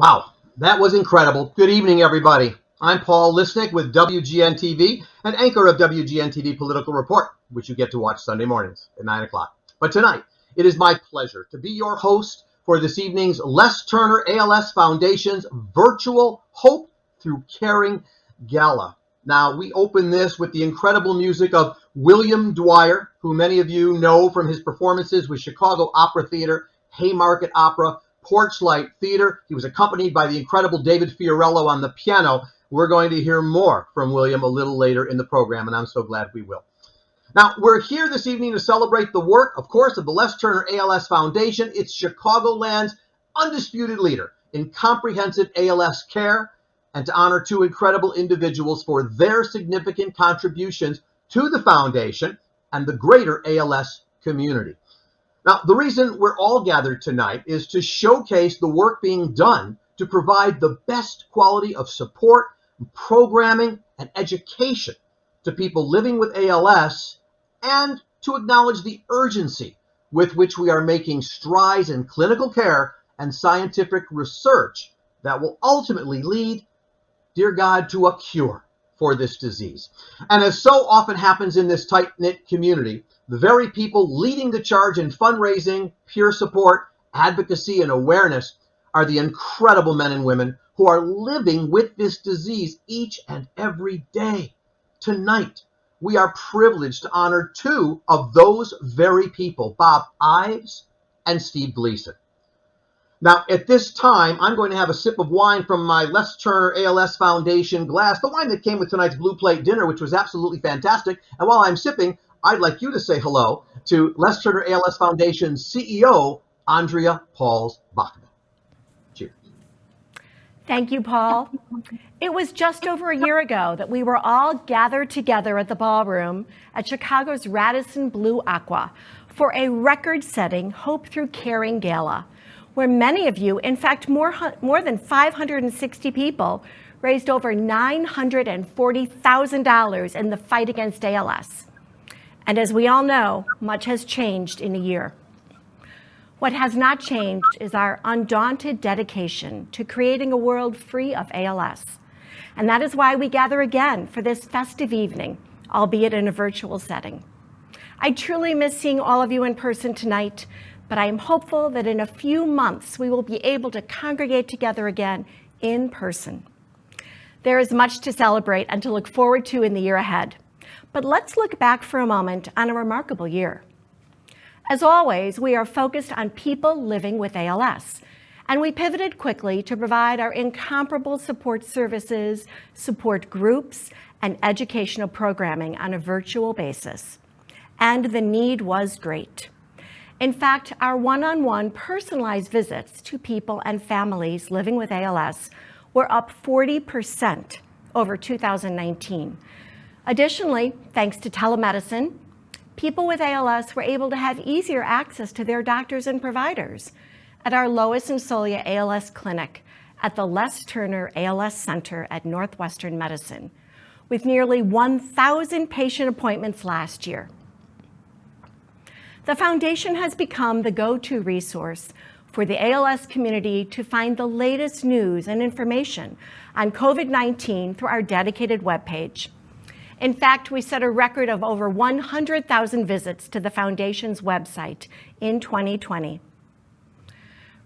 Wow, that was incredible. Good evening, everybody. I'm Paul Lisnick with WGN-TV and anchor of WGN-TV Political Report, which you get to watch Sunday mornings at 9 o'clock. But tonight, It is my pleasure to be your host for this evening's Les Turner ALS Foundation's virtual Hope Through Caring Gala. Now, we open this with the incredible music of William Dwyer, who many of you know from his performances with Chicago Opera Theater, Haymarket Opera, Porchlight Theater. He was accompanied by the incredible David Fiorello on the piano. We're going to hear more from William a little later in the program, and I'm so glad we will. Now, we're here this evening to celebrate the work, of course, of the Les Turner ALS Foundation. It's Chicagoland's undisputed leader in comprehensive ALS care, and to honor two incredible individuals for their significant contributions to the foundation and the greater ALS community. Now, the reason we're all gathered tonight is to showcase the work being done to provide the best quality of support, programming, and education to people living with ALS, and to acknowledge the urgency with which we are making strides in clinical care and scientific research that will ultimately lead, dear God, to a cure for this disease. And as so often happens in this tight-knit community, the very people leading the charge in fundraising, peer support, advocacy, and awareness are the incredible men and women who are living with this disease each and every day. Tonight, we are privileged to honor two of those very people, Bob Ives and Steve Gleason. Now, at this time, I'm going to have a sip of wine from my Les Turner ALS Foundation glass, the wine that came with tonight's Blue Plate dinner, which was absolutely fantastic. And while I'm sipping, I'd like you to say hello to Les Turner ALS Foundation's CEO, Andrea Bachmann. Cheers. Thank you, Paul. It was just over a year ago that we were all gathered together at the ballroom at Chicago's Radisson Blue Aqua for a record-setting Hope Through Caring Gala, where many of you, in fact, more than 560 people, raised over $940,000 in the fight against ALS. And as we all know, much has changed in a year. What has not changed is our undaunted dedication to creating a world free of ALS. And that is why we gather again for this festive evening, albeit in a virtual setting. I truly miss seeing all of you in person tonight, but I am hopeful that in a few months we will be able to congregate together again in person. There is much to celebrate and to look forward to in the year ahead. But let's look back for a moment on a remarkable year. As always, we are focused on people living with ALS, and we pivoted quickly to provide our incomparable support services, support groups, and educational programming on a virtual basis. And the need was great. In fact, our one-on-one personalized visits to people and families living with ALS were up 40% over 2019. Additionally, thanks to telemedicine, people with ALS were able to have easier access to their doctors and providers at our Lois and Solia ALS Clinic at the Les Turner ALS Center at Northwestern Medicine, with nearly 1,000 patient appointments last year. The foundation has become the go-to resource for the ALS community to find the latest news and information on COVID-19 through our dedicated webpage. In fact, we set a record of over 100,000 visits to the foundation's website in 2020.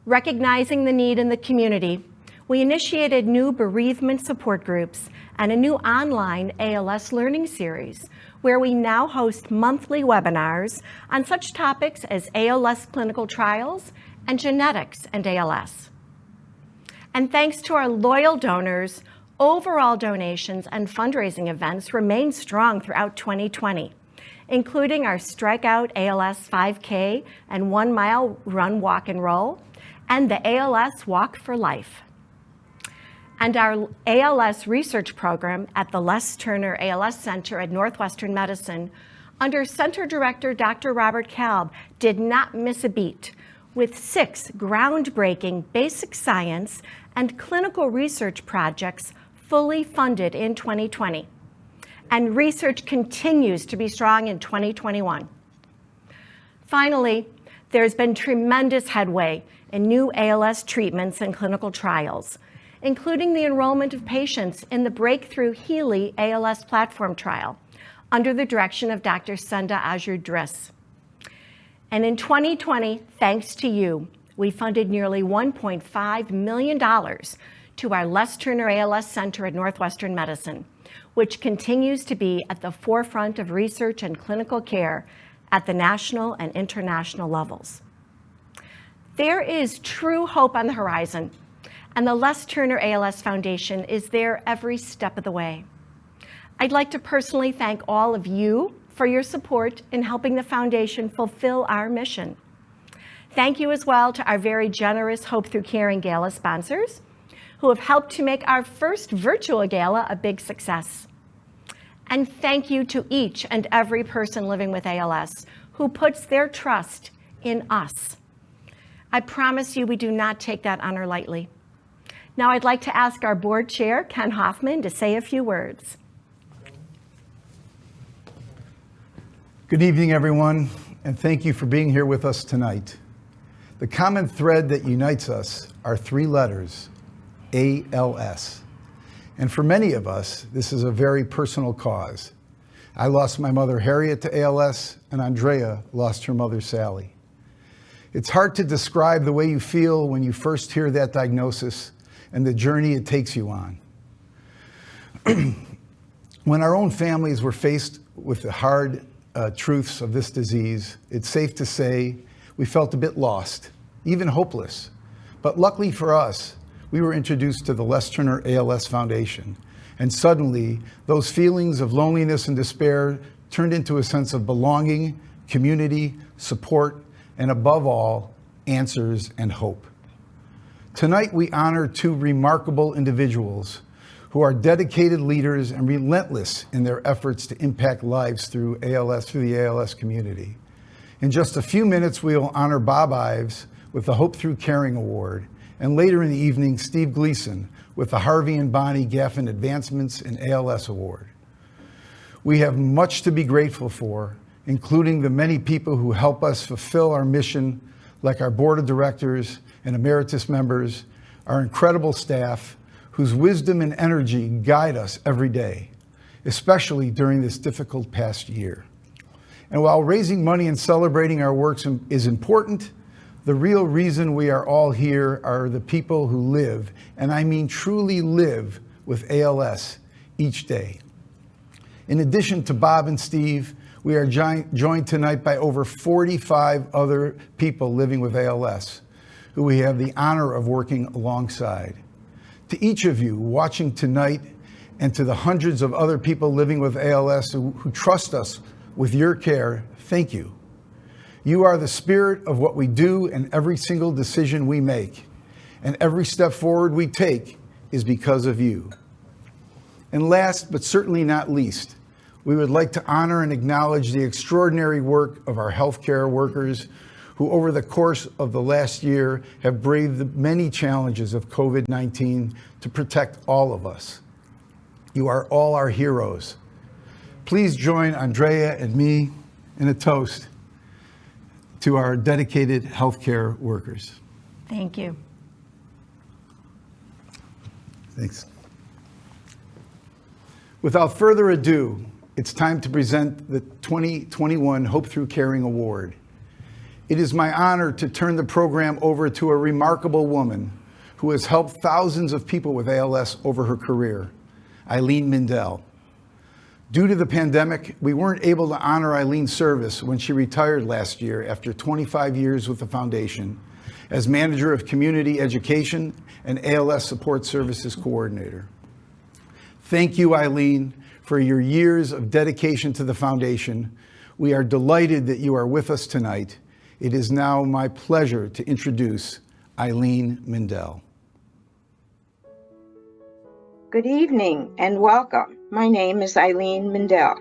Recognizing the need in the community, we initiated new bereavement support groups and a new online ALS learning series, where we now host monthly webinars on such topics as ALS clinical trials and genetics and ALS. And thanks to our loyal donors, overall donations and fundraising events remained strong throughout 2020, including our Strikeout ALS 5K and 1 mile run, walk, and roll, and the ALS Walk for Life. And our ALS research program at the Les Turner ALS Center at Northwestern Medicine, under Center Director Dr. Robert Kalb, did not miss a beat, with 6 groundbreaking basic science and clinical research projects fully funded in 2020. And research continues to be strong in 2021. Finally, there's been tremendous headway in new ALS treatments and clinical trials, including the enrollment of patients in the breakthrough Healy ALS platform trial under the direction of Dr. Senda Ajur-Driss. And in 2020, thanks to you, we funded nearly $1.5 million to our Les Turner ALS Center at Northwestern Medicine, which continues to be at the forefront of research and clinical care at the national and international levels. There is true hope on the horizon, and the Les Turner ALS Foundation is there every step of the way. I'd like to personally thank all of you for your support in helping the foundation fulfill our mission. Thank you as well to our very generous Hope Through Caring Gala sponsors, who have helped to make our first virtual gala a big success. And thank you to each and every person living with ALS who puts their trust in us. I promise you we do not take that honor lightly. Now I'd like to ask our board chair, Ken Hoffman, to say a few words. Good evening, everyone, and thank you for being here with us tonight. The common thread that unites us are three letters, ALS. And for many of us, this is a very personal cause. I lost my mother, Harriet, to ALS, and Andrea lost her mother, Sally. It's hard to describe the way you feel when you first hear that diagnosis and the journey it takes you on. When our own families were faced with the hard truths of this disease, it's safe to say we felt a bit lost, even hopeless. But luckily for us, we were introduced to the Les Turner ALS Foundation, and suddenly those feelings of loneliness and despair turned into a sense of belonging, community, support, and above all, answers and hope. Tonight we honor two remarkable individuals who are dedicated leaders and relentless in their efforts to impact lives through the ALS community. In just a few minutes, we will honor Bob Ives with the Hope Through Caring Award, and later in the evening, Steve Gleason with the Harvey and Bonnie Gaffin Advancements in ALS Award. We have much to be grateful for, including the many people who help us fulfill our mission, like our board of directors and emeritus members, our incredible staff, whose wisdom and energy guide us every day, especially during this difficult past year. And while raising money and celebrating our works is important, the real reason we are all here are the people who live, and I mean truly live, with ALS each day. In addition to Bob and Steve, we are joined tonight by over 45 other people living with ALS, who we have the honor of working alongside. To each of you watching tonight, and to the hundreds of other people living with ALS who trust us with your care, thank you. You are the spirit of what we do and every single decision we make. And every step forward we take is because of you. And last, but certainly not least, we would like to honor and acknowledge the extraordinary work of our healthcare workers who over the course of the last year have braved the many challenges of COVID-19 to protect all of us. You are all our heroes. Please join Andrea and me in a toast to our dedicated healthcare workers. Thank you. Thanks. Without further ado, it's time to present the 2021 Hope Through Caring Award. It is my honor to turn the program over to a remarkable woman who has helped thousands of people with ALS over her career, Eileen Mindell. Due to the pandemic, we weren't able to honor Eileen's service when she retired last year after 25 years with the foundation as Manager of Community Education and ALS Support Services Coordinator. Thank you, Eileen, for your years of dedication to the foundation. We are delighted that you are with us tonight. It is now my pleasure to introduce Eileen Mindell. Good evening and welcome. My name is Eileen Mindell.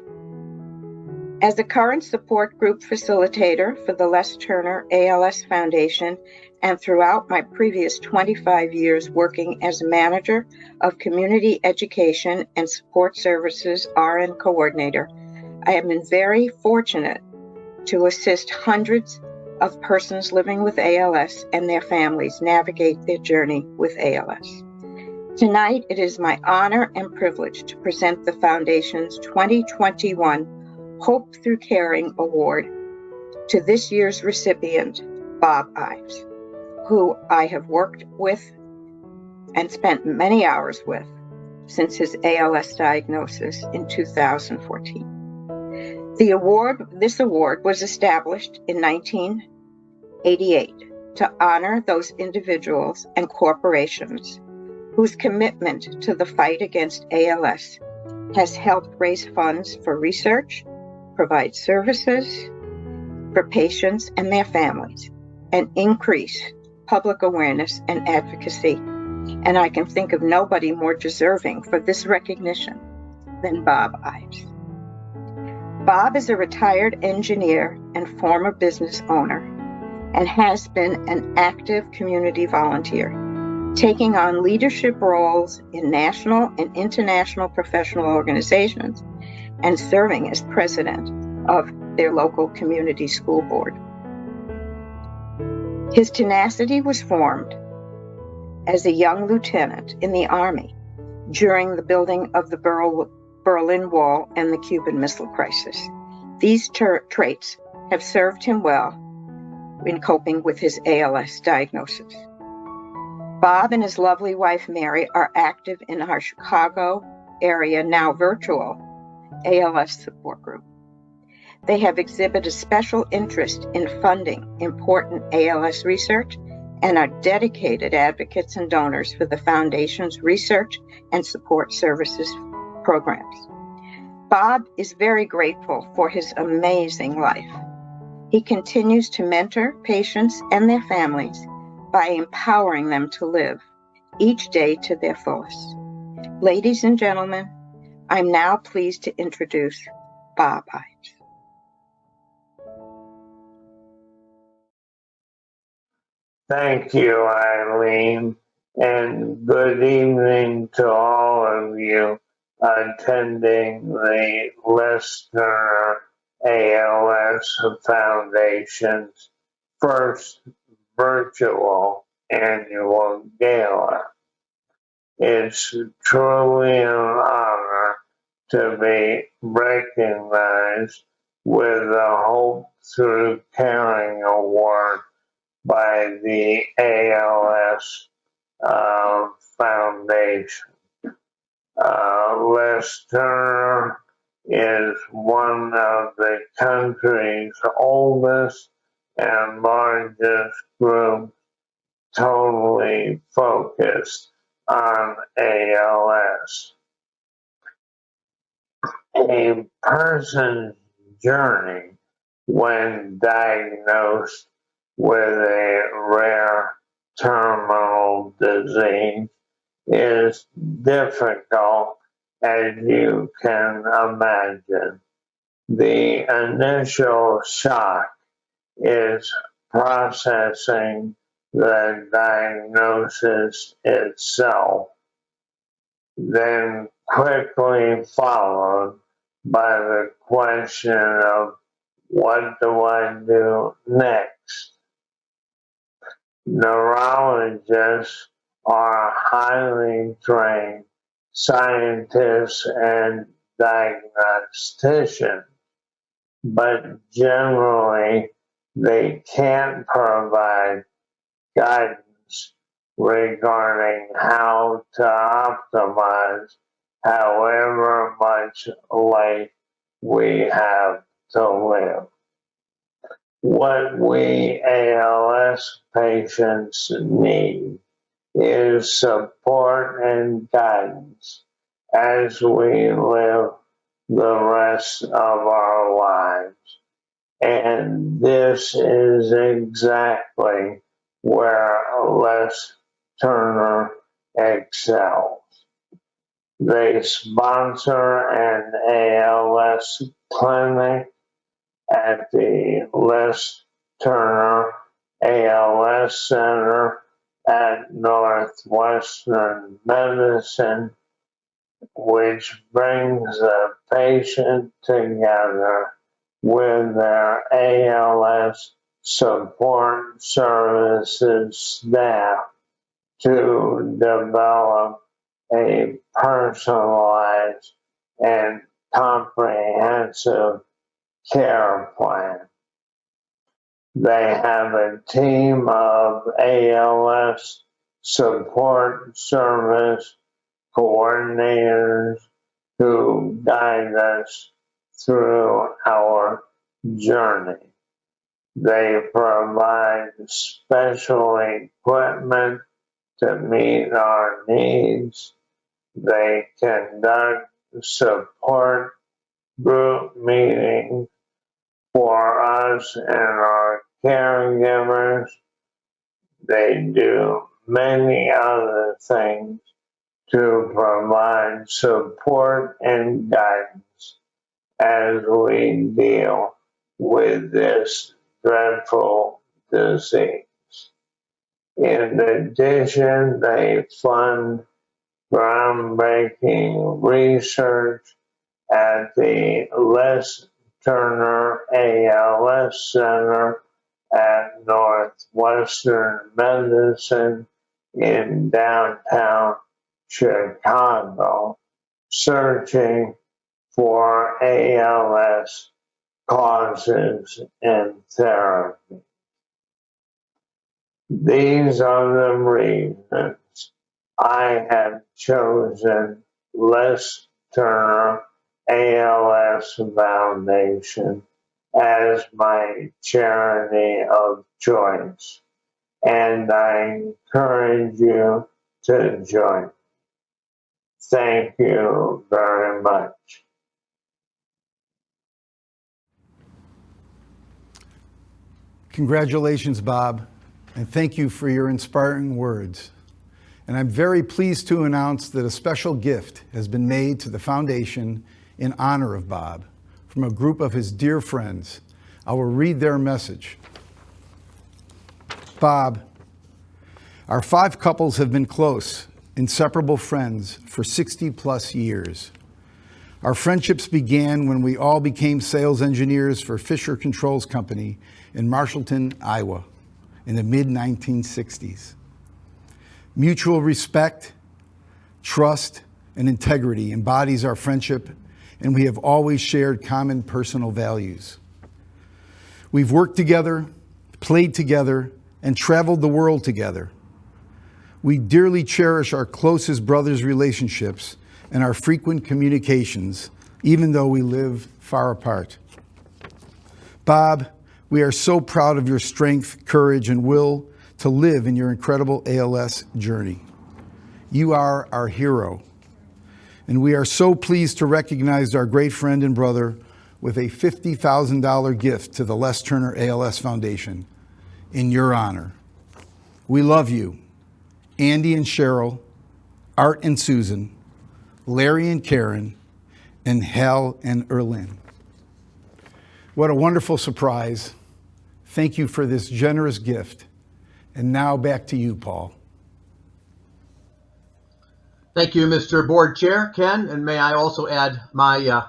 As the current support group facilitator for the Les Turner ALS Foundation and throughout my previous 25 years working as manager of community education and support services RN coordinator, I have been very fortunate to assist hundreds of persons living with ALS and their families navigate their journey with ALS. Tonight, it is my honor and privilege to present the Foundation's 2021 Hope Through Caring Award to this year's recipient, Bob Ives, who I have worked with and spent many hours with since his ALS diagnosis in 2014. This award was established in 1988 to honor those individuals and corporations whose commitment to the fight against ALS has helped raise funds for research, provide services for patients and their families, and increase public awareness and advocacy. And I can think of nobody more deserving for this recognition than Bob Ives. Bob is a retired engineer and former business owner and has been an active community volunteer, taking on leadership roles in national and international professional organizations and serving as president of their local community school board. His tenacity was formed as a young lieutenant in the Army during the building of the Berlin Wall and the Cuban Missile Crisis. These traits have served him well in coping with his ALS diagnosis. Bob and his lovely wife, Mary, are active in our Chicago area, now virtual, ALS support group. They have exhibited a special interest in funding important ALS research and are dedicated advocates and donors for the Foundation's research and support services programs. Bob is very grateful for his amazing life. He continues to mentor patients and their families by empowering them to live each day to their fullest. Ladies and gentlemen, I'm now pleased to introduce Bob Ives. Thank you, Eileen, and good evening to all of you attending the Les Turner ALS Foundation's first virtual annual gala. It's truly an honor to be recognized with the Hope Through Caring Award by the ALS Foundation. Les Turner is one of the country's oldest and largest groups totally focused on ALS. A person's journey when diagnosed with a rare terminal disease is difficult, as you can imagine. The initial shock is processing the diagnosis itself, then quickly followed by the question of what do I do next? Neurologists are highly trained scientists and diagnosticians, but generally they can't provide guidance regarding how to optimize however much life we have to live. What we ALS patients need is support and guidance as we live the rest of our lives. And this is exactly where Les Turner excels. They sponsor an ALS clinic at the Les Turner ALS Center at Northwestern Medicine, which brings the patient together with their ALS support services staff to develop a personalized and comprehensive care plan. They have a team of ALS support service coordinators who guide us through our journey. They provide special equipment to meet our needs. They conduct support group meetings for us and our caregivers. They do many other things to provide support and guidance as we deal with this dreadful disease. In addition, they fund groundbreaking research at the Les Turner ALS Center at Northwestern Medicine in downtown Chicago, searching for ALS causes and therapy. These are the reasons I have chosen Les Turner ALS Foundation as my charity of choice, and I encourage you to join. Thank you very much. Congratulations, Bob, and thank you for your inspiring words. And I'm very pleased to announce that a special gift has been made to the foundation in honor of Bob from a group of his dear friends. I will read their message. Bob, our 5 couples have been close, inseparable friends for 60 plus years. Our friendships began when we all became sales engineers for Fisher Controls Company in Marshallton, Iowa, in the mid-1960s. Mutual respect, trust, and integrity embodies our friendship, and we have always shared common personal values. We've worked together, played together, and traveled the world together. We dearly cherish our closest brothers' relationships and our frequent communications, even though we live far apart. Bob, we are so proud of your strength, courage, and will to live in your incredible ALS journey. You are our hero, and we are so pleased to recognize our great friend and brother with a $50,000 gift to the Les Turner ALS Foundation in your honor. We love you, Andy and Cheryl, Art and Susan, Larry and Karen, and Hal and Erlyn. What a wonderful surprise. Thank you for this generous gift. And now back to you, Paul. Thank you, Mr. Board Chair Ken, and may I also add my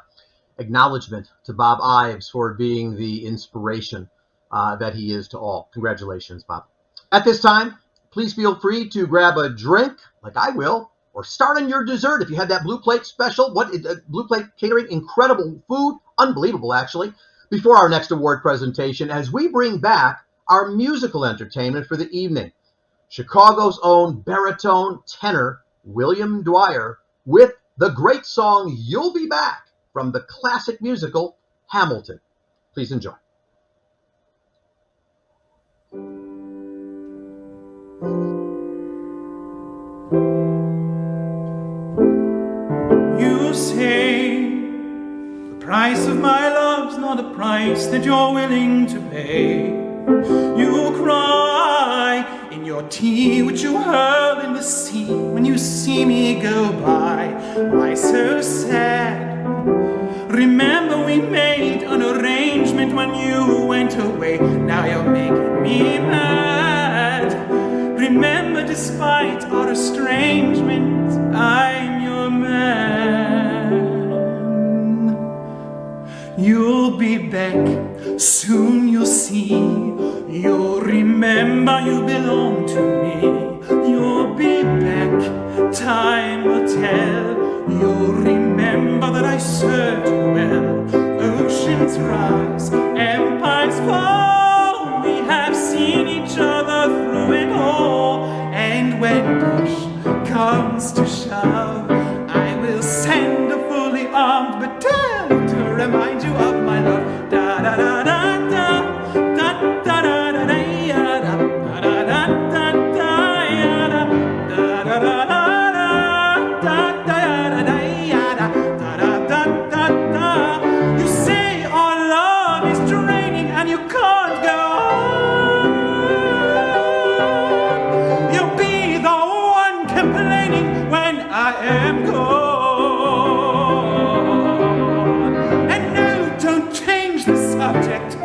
acknowledgement to Bob Ives for being the inspiration that he is to all. Congratulations, Bob. At this time, please feel free to grab a drink, like I will, or start on your dessert if you had that Blue Plate special. Blue Plate Catering, incredible food, unbelievable actually, before our next award presentation as we bring back our musical entertainment for the evening. Chicago's own baritone tenor, William Dwyer, with the great song You'll Be Back from the classic musical Hamilton. Please enjoy. You say the price of my love's not a price that you're willing to pay. You cry in your tea, which you hurl in the sea when you see me go by. Why so sad? Remember we made an arrangement when you went away. Now you're making me mad. Remember, despite our estrangement, I'm your man. You'll be back, soon you'll see. You'll remember you belong to me. You'll be back, time will tell. You'll remember that I served you well. Oceans rise, empires fall. We comes to shove, I will send a fully armed battalion to remind you of my love. Da da da da da da da da da da da da da da da da da da. You say our love is draining and you can't go on. You'll be the one complaining when I am gone. And no, don't change the subject,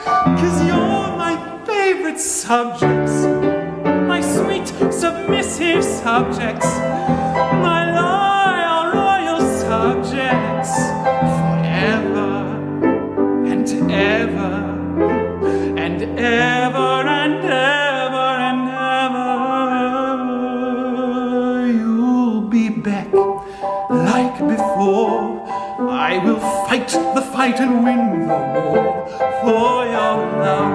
'cause you're my favorite subjects, my sweet submissive subjects, my loyal subjects, forever and ever and ever and ever and ever. You'll be back like before. I will fight the fight and win the war for your love,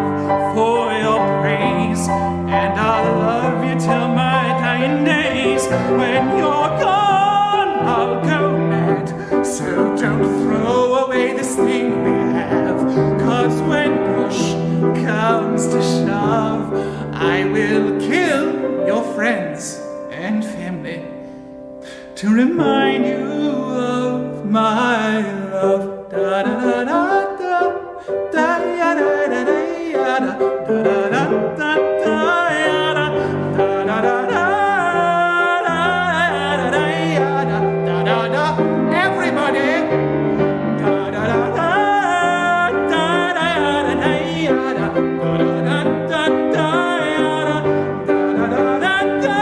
for your praise, and I'll love you till my dying days. When you're gone, I'll go mad, so don't throw away this thing we have, 'cause when push comes to shove, I will kill your friends and family to remind you of my love. Da da da da da da da da da da da da da da. Everybody. Da da da da da da da da da da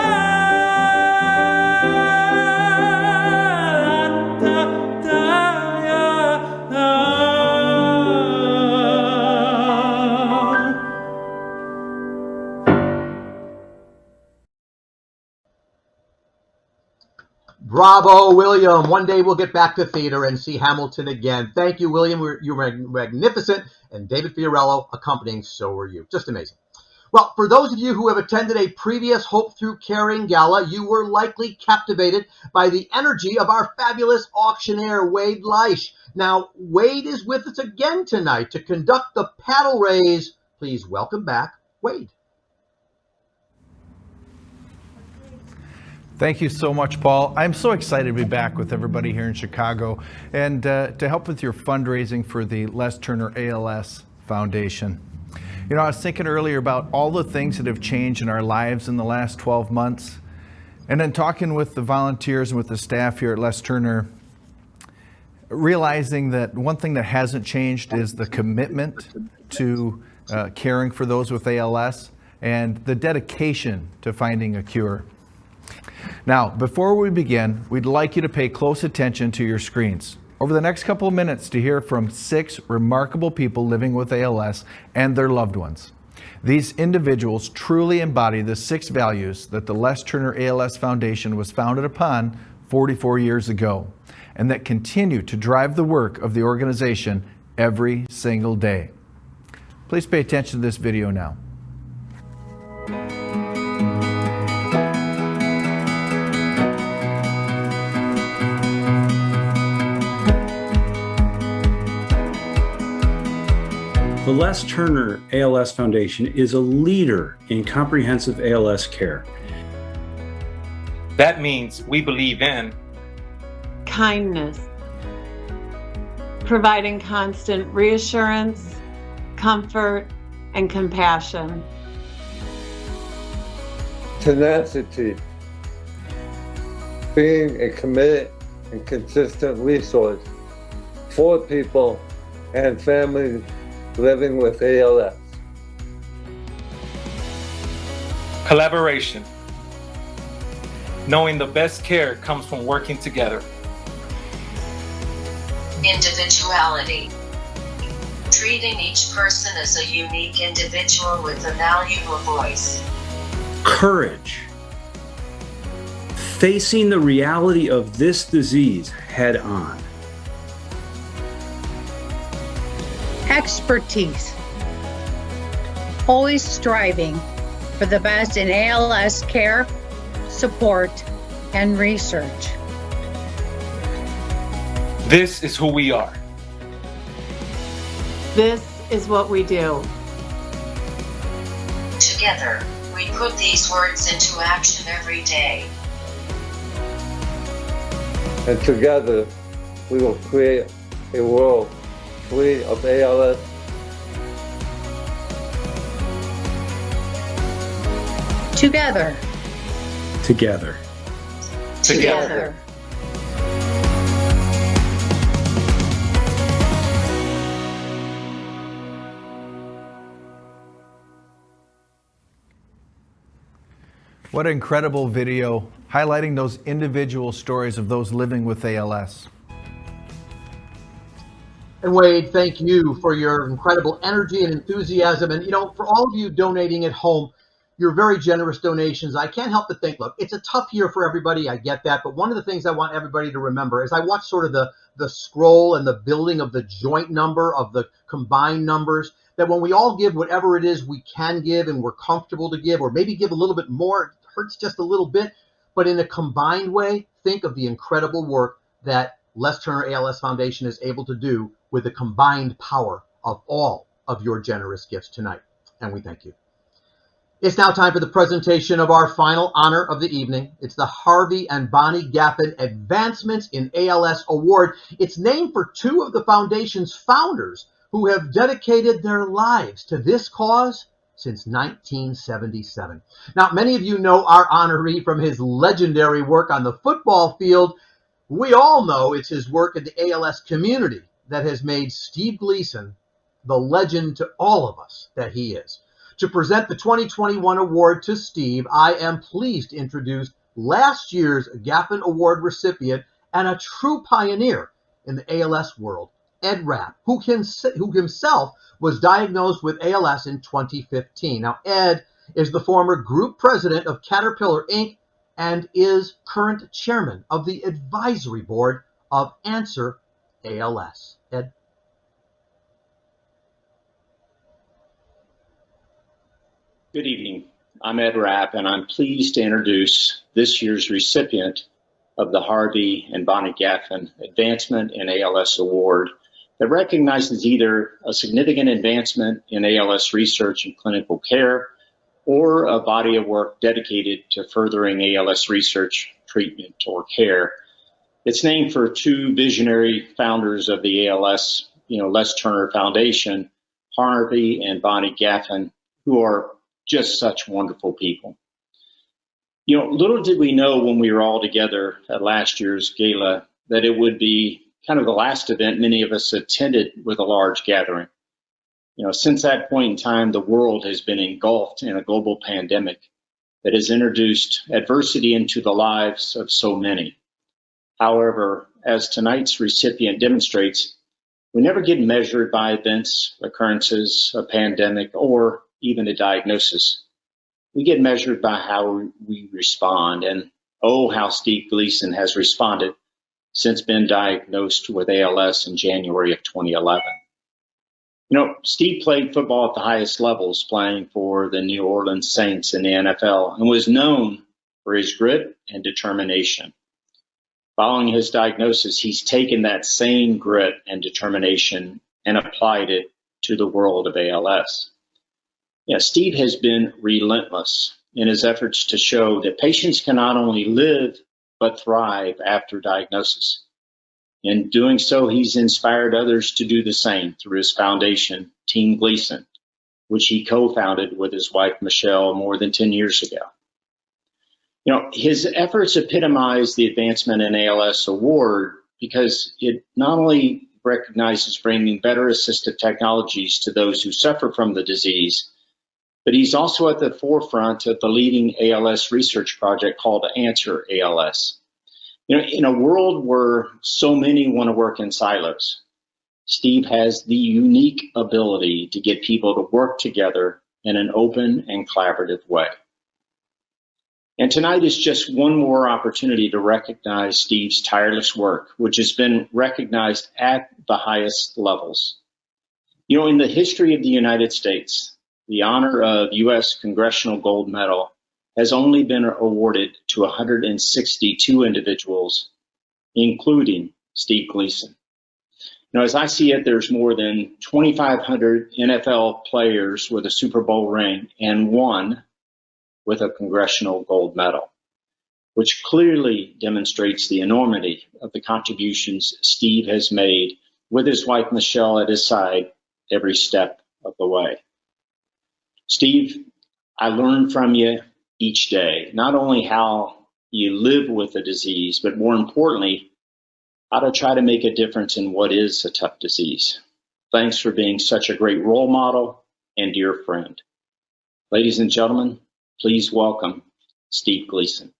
Bravo, William. One day we'll get back to theater and see Hamilton again. Thank you, William. You were magnificent. And David Fiorello accompanying, so were you. Just amazing. Well, for those of you who have attended a previous Hope Through Caring Gala, you were likely captivated by the energy of our fabulous auctioneer, Wade Leish. Now, Wade is with us again tonight to conduct the paddle raise. Please welcome back Wade. Thank you so much, Paul. I'm so excited to be back with everybody here in Chicago and to help with your fundraising for the Les Turner ALS Foundation. You know, I was thinking earlier about all the things that have changed in our lives in the last 12 months. And then talking with the volunteers and with the staff here at Les Turner, realizing that one thing that hasn't changed is the commitment to caring for those with ALS and the dedication to finding a cure. Now, before we begin, we'd like you to pay close attention to your screens. Over the next couple of minutes to hear from 6 remarkable people living with ALS and their loved ones. These individuals truly embody the 6 values that the Les Turner ALS Foundation was founded upon 44 years ago, and that continue to drive the work of the organization every single day. Please pay attention to this video now. The Les Turner ALS Foundation is a leader in comprehensive ALS care. That means we believe in kindness, providing constant reassurance, comfort, and compassion. Tenacity, being a committed and consistent resource for people and families living with ALS. collaboration, knowing the best care comes from working together. Individuality, treating each person as a unique individual with a valuable voice. Courage, facing the reality of this disease head on. Expertise, always striving for the best in ALS care, support, and research. This is who we are. This is what we do. Together, we put these words into action every day. And together, we will create a world free of ALS. Together. Together. Together. What an incredible video highlighting those individual stories of those living with ALS. And Wade, thank you for your incredible energy and enthusiasm. And, for all of you donating at home, your very generous donations, I can't help but think, look, it's a tough year for everybody. I get that. But one of the things I want everybody to remember is I watch sort of the scroll and the building of the joint number of the combined numbers, that when we all give whatever it is we can give and we're comfortable to give, or maybe give a little bit more, it hurts just a little bit. But in a combined way, think of the incredible work that Les Turner ALS Foundation is able to do with the combined power of all of your generous gifts tonight. And we thank you. It's now time for the presentation of our final honor of the evening. It's the Harvey and Bonnie Gaffin Advancements in ALS Award. It's named for two of the foundation's founders who have dedicated their lives to this cause since 1977. Now, many of you know our honoree from his legendary work on the football field. We all know it's his work in the ALS community that has made Steve Gleason the legend to all of us that he is. To present the 2021 award to Steve, I am pleased to introduce last year's Gaffin Award recipient and a true pioneer in the ALS world, Ed Rapp, who himself was diagnosed with ALS in 2015. Now, Ed is the former group president of Caterpillar, Inc., and is current chairman of the advisory board of Answer ALS. Ed? Good evening. I'm Ed Rapp, and I'm pleased to introduce this year's recipient of the Harvey and Bonnie Gaffin Advancement in ALS Award that recognizes either a significant advancement in ALS research and clinical care or a body of work dedicated to furthering ALS research, treatment, or care. It's named for two visionary founders of the ALS, Les Turner Foundation, Harvey and Bonnie Gaffin, who are just such wonderful people. Little did we know when we were all together at last year's gala that it would be kind of the last event many of us attended with a large gathering. Since that point in time, the world has been engulfed in a global pandemic that has introduced adversity into the lives of so many. However, as tonight's recipient demonstrates, we never get measured by events, occurrences, a pandemic, or even a diagnosis. We get measured by how we respond, and oh, how Steve Gleason has responded since being diagnosed with ALS in January of 2011. Steve played football at the highest levels, playing for the New Orleans Saints in the NFL, and was known for his grit and determination. Following his diagnosis, he's taken that same grit and determination and applied it to the world of ALS. Steve has been relentless in his efforts to show that patients can not only live, but thrive after diagnosis. In doing so, he's inspired others to do the same through his foundation, Team Gleason, which he co-founded with his wife, Michelle, more than 10 years ago. His efforts epitomize the Advancement in ALS Award because it not only recognizes bringing better assistive technologies to those who suffer from the disease, but he's also at the forefront of the leading ALS research project called Answer ALS. In a world where so many want to work in silos, Steve has the unique ability to get people to work together in an open and collaborative way. And tonight is just one more opportunity to recognize Steve's tireless work, which has been recognized at the highest levels. In the history of the United States, the honor of U.S. Congressional Gold Medal has only been awarded to 162 individuals, including Steve Gleason. Now, as I see it, there's more than 2,500 NFL players with a Super Bowl ring and one with a congressional gold medal, which clearly demonstrates the enormity of the contributions Steve has made with his wife, Michelle, at his side every step of the way. Steve, I learn from you each day, not only how you live with the disease, but more importantly, how to try to make a difference in what is a tough disease. Thanks for being such a great role model and dear friend. Ladies and gentlemen, please welcome Steve Gleason.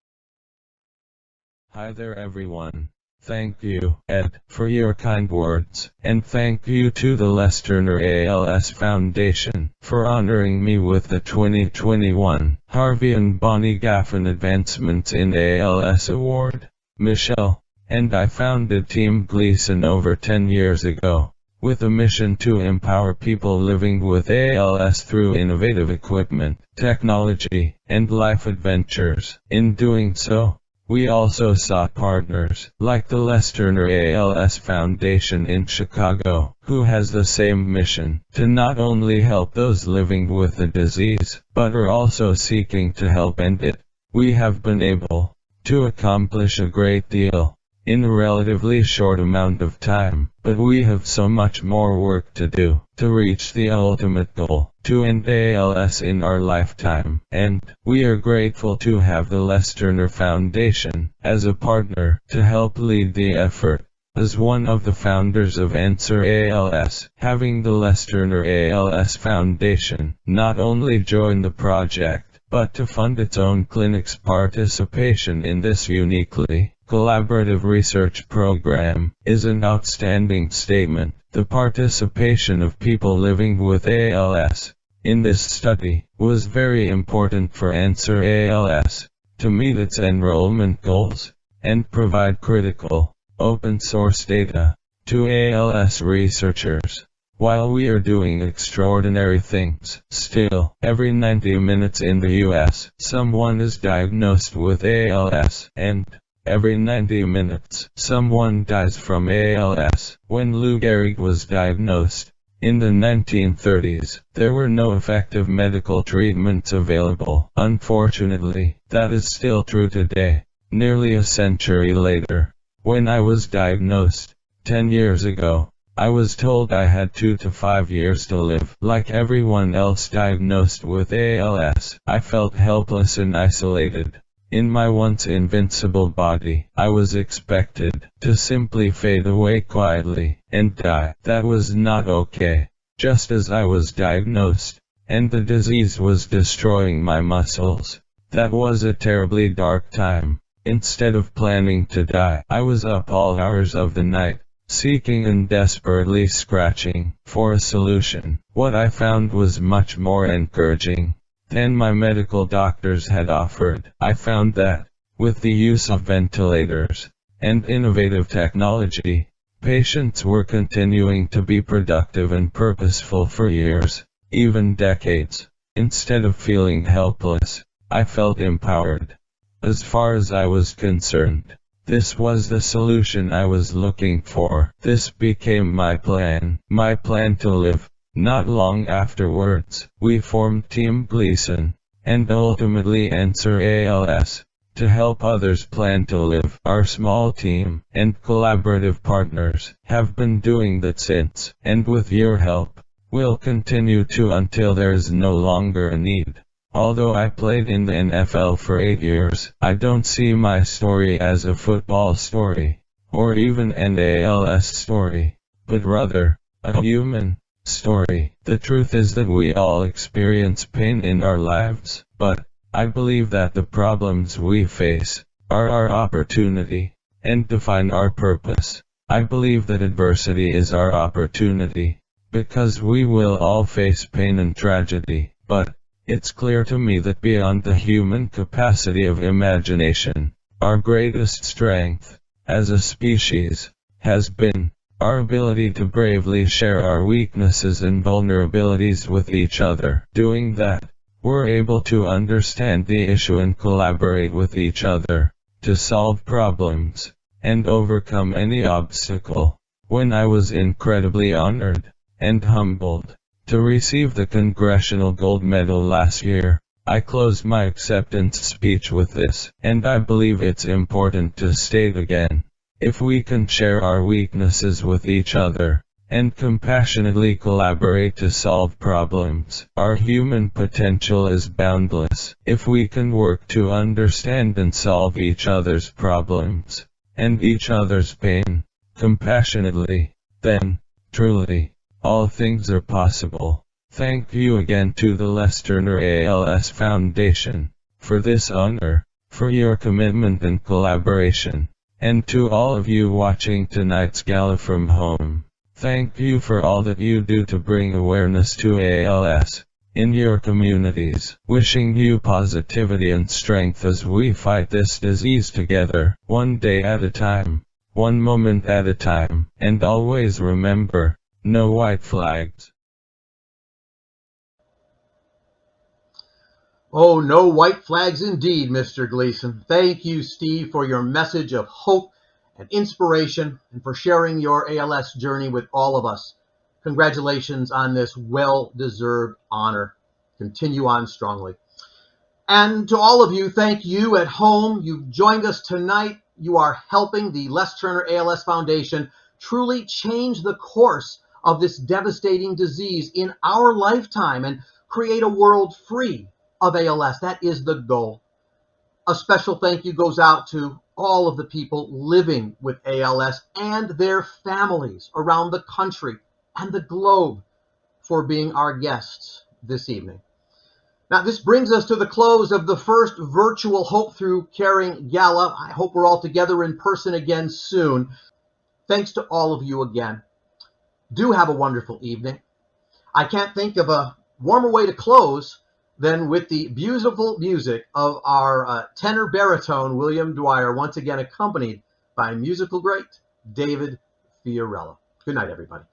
Hi there, everyone. Thank you, Ed, for your kind words, and thank you to the Les Turner ALS Foundation for honoring me with the 2021 Harvey and Bonnie Gaffin Advancements in ALS Award. Michelle and I founded Team Gleason over 10 years ago, with a mission to empower people living with ALS through innovative equipment, technology, and life adventures. In doing so, we also sought partners, like the Les Turner ALS Foundation in Chicago, who has the same mission, to not only help those living with the disease, but are also seeking to help end it. We have been able to accomplish a great deal in a relatively short amount of time, but we have so much more work to do to reach the ultimate goal, to end ALS in our lifetime, and we are grateful to have the Les Turner Foundation as a partner to help lead the effort. As one of the founders of Answer ALS, having the Les Turner ALS Foundation not only join the project, but to fund its own clinic's participation in this uniquely collaborative research program is an outstanding statement. The participation of people living with ALS in this study was very important for Answer ALS to meet its enrollment goals and provide critical, open-source data to ALS researchers. While we are doing extraordinary things, still, every 90 minutes in the US, someone is diagnosed with ALS, and every 90 minutes, someone dies from ALS. When Lou Gehrig was diagnosed in the 1930s, there were no effective medical treatments available. Unfortunately, that is still true today. Nearly a century later, when I was diagnosed 10 years ago, I was told I had 2 to 5 years to live. Like everyone else diagnosed with ALS, I felt helpless and isolated. In my once invincible body, I was expected to simply fade away quietly and die. That was not okay. Just as I was diagnosed, and the disease was destroying my muscles. That was a terribly dark time. Instead of planning to die, I was up all hours of the night, seeking and desperately scratching for a solution. What I found was much more encouraging than my medical doctors had offered. I found that, with the use of ventilators and innovative technology, patients were continuing to be productive and purposeful for years, even decades. Instead of feeling helpless, I felt empowered. As far as I was concerned, this was the solution I was looking for. This became my plan to live. Not long afterwards, we formed Team Gleason, and ultimately Answer ALS, to help others plan to live. Our small team and collaborative partners have been doing that since, and with your help, we'll continue to until there is no longer a need. Although I played in the NFL for 8 years, I don't see my story as a football story, or even an ALS story, but rather, a human story. The truth is that we all experience pain in our lives, but I believe that the problems we face are our opportunity and define our purpose. I believe that adversity is our opportunity, because we will all face pain and tragedy, but it's clear to me that beyond the human capacity of imagination, our greatest strength, as a species, has been our ability to bravely share our weaknesses and vulnerabilities with each other. Doing that, were able to understand the issue and collaborate with each other to solve problems and overcome any obstacle. When I was incredibly honored and humbled to receive the Congressional Gold Medal last year, I closed my acceptance speech with this, and I believe it's important to state again. If we can share our weaknesses with each other and compassionately collaborate to solve problems, our human potential is boundless. If we can work to understand and solve each other's problems and each other's pain compassionately, then, truly, all things are possible. Thank you again to the Les Turner ALS Foundation for this honor, for your commitment and collaboration, and to all of you watching tonight's gala from home. Thank you for all that you do to bring awareness to ALS in your communities. Wishing you positivity and strength as we fight this disease together, one day at a time, one moment at a time, and always remember, no white flags. Oh, no white flags indeed, Mr. Gleason. Thank you, Steve, for your message of hope and inspiration and for sharing your ALS journey with all of us. Congratulations on this well-deserved honor. Continue on strongly. And to all of you, thank you at home. You've joined us tonight. You are helping the Les Turner ALS Foundation truly change the course of this devastating disease in our lifetime and create a world free of ALS. That is the goal. A special thank you goes out to all of the people living with ALS and their families around the country and the globe for being our guests this evening. Now, this brings us to the close of the first virtual Hope Through Caring Gala. I hope we're all together in person again soon. Thanks to all of you again. Do have a wonderful evening. I can't think of a warmer way to close than with the beautiful music of our tenor baritone, William Dwyer, once again accompanied by musical great David Fiorella. Good night, everybody.